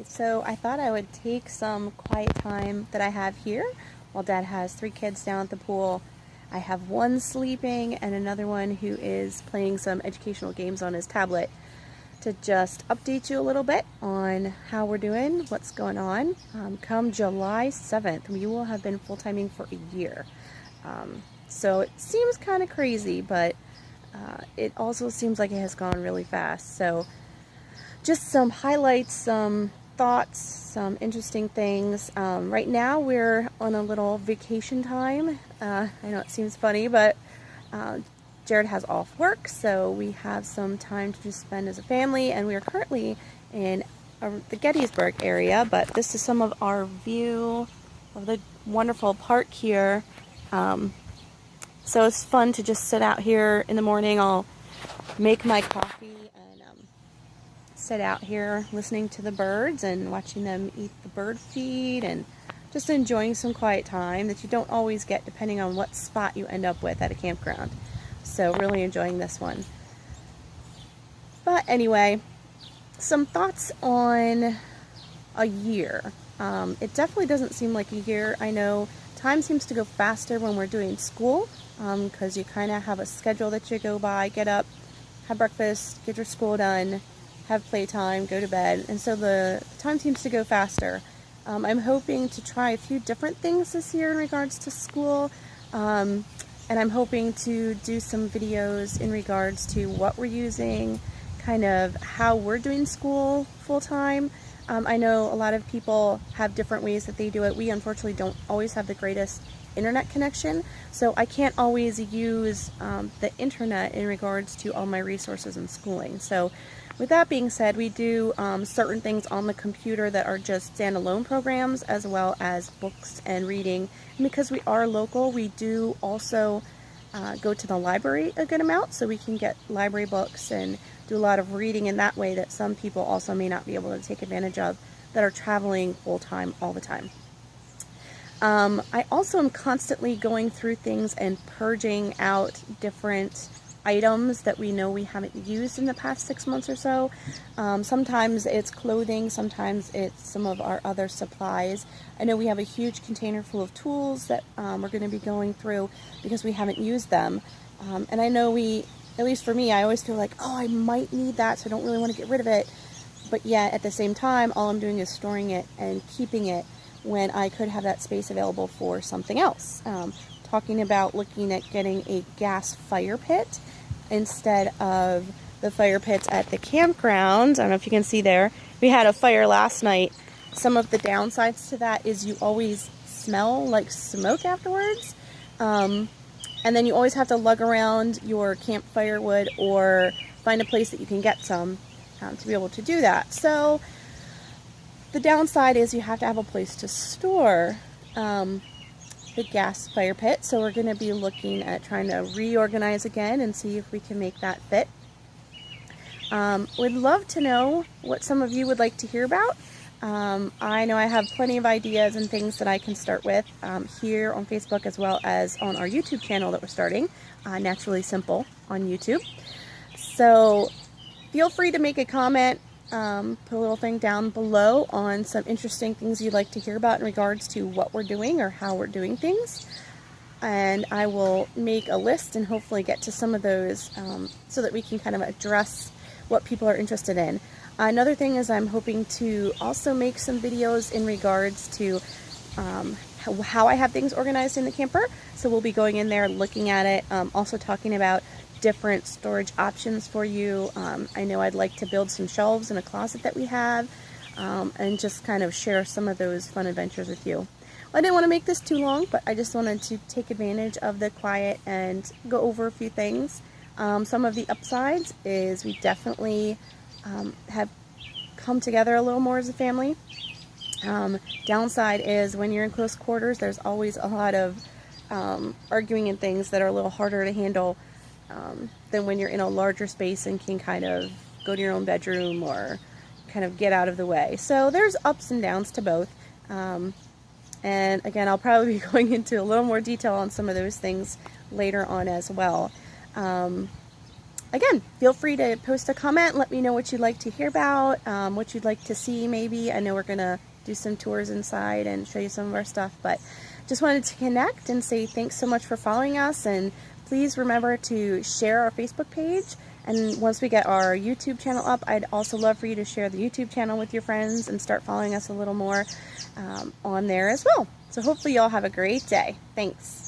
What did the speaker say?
So I thought I would take some quiet time that I have here while Dad has 3 kids down at the pool. I have one sleeping and another one who is playing some educational games on his tablet, to just update you a little bit on how we're doing, what's going on. Come July 7th, we will have been full-timing for a year. So it seems kind of crazy, but it also seems like it has gone really fast. So just some highlights, some thoughts, some interesting things. Right now we're on a little vacation time. I know it seems funny, but Jared has off work, so we have some time to just spend as a family, and we are currently in the Gettysburg area, but this is some of our view of the wonderful park here. So it's fun to just sit out here in the morning. I'll make my coffee and sit out here listening to the birds and watching them eat the bird feed, and just enjoying some quiet time that you don't always get depending on what spot you end up with at a campground. So really enjoying this one. But anyway, some thoughts on a year. It definitely doesn't seem like a year. I know time seems to go faster when we're doing school, because you kind of have a schedule that you go by, get up, have breakfast, get your school done, have playtime, go to bed, and so the time seems to go faster. I'm hoping to try a few different things this year in regards to school. And I'm hoping to do some videos in regards to what we're using, kind of how we're doing school full-time. I know a lot of people have different ways that they do it. We unfortunately don't always have the greatest internet connection, so I can't always use the internet in regards to all my resources in schooling. So with that being said, we do certain things on the computer that are just standalone programs, as well as books and reading. And because we are local, we do also go to the library a good amount, so we can get library books and do a lot of reading in that way that some people also may not be able to take advantage of that are traveling full-time all the time. I also am constantly going through things and purging out different items that we know we haven't used in the past 6 months or so. Sometimes it's clothing, sometimes it's some of our other supplies. I know we have a huge container full of tools that we're going to be going through because we haven't used them. And I know at least for me, I always feel like, oh, I might need that, so I don't really want to get rid of it. But yet at the same time, all I'm doing is storing it and keeping it when I could have that space available for something else. Talking about looking at getting a gas fire pit instead of the fire pits at the campground. I don't know if you can see there. We had a fire last night. Some of the downsides to that is you always smell like smoke afterwards. And then you always have to lug around your camp firewood or find a place that you can get some to be able to do that. So the downside is you have to have a place to store the gas fire pit, so we're going to be looking at trying to reorganize again and see if we can make that fit. Would love to know what some of you would like to hear about. I know I have plenty of ideas and things that I can start with here on Facebook, as well as on our YouTube channel that we're starting, Naturally Simple on YouTube. So feel free to make a comment. Put a little thing down below on some interesting things you'd like to hear about in regards to what we're doing or how we're doing things. And I will make a list and hopefully get to some of those so that we can kind of address what people are interested in. Another thing is I'm hoping to also make some videos in regards to how I have things organized in the camper. So we'll be going in there, looking at it, also talking about different storage options for you. I know I'd like to build some shelves in a closet that we have, and just kind of share some of those fun adventures with you. I didn't want to make this too long, but I just wanted to take advantage of the quiet and go over a few things. Some of the upsides is we definitely have come together a little more as a family. Downside is when you're in close quarters, there's always a lot of arguing and things that are a little harder to handle than when you're in a larger space and can kind of go to your own bedroom or kind of get out of the way. So there's ups and downs to both. And again, I'll probably be going into a little more detail on some of those things later on as well. again, feel free to post a comment. Let me know what you'd like to hear about, what you'd like to see maybe. I know we're going to do some tours inside and show you some of our stuff, but just wanted to connect and say thanks so much for following us, and please remember to share our Facebook page. And once we get our YouTube channel up, I'd also love for you to share the YouTube channel with your friends and start following us a little more on there as well. So hopefully you all have a great day. Thanks.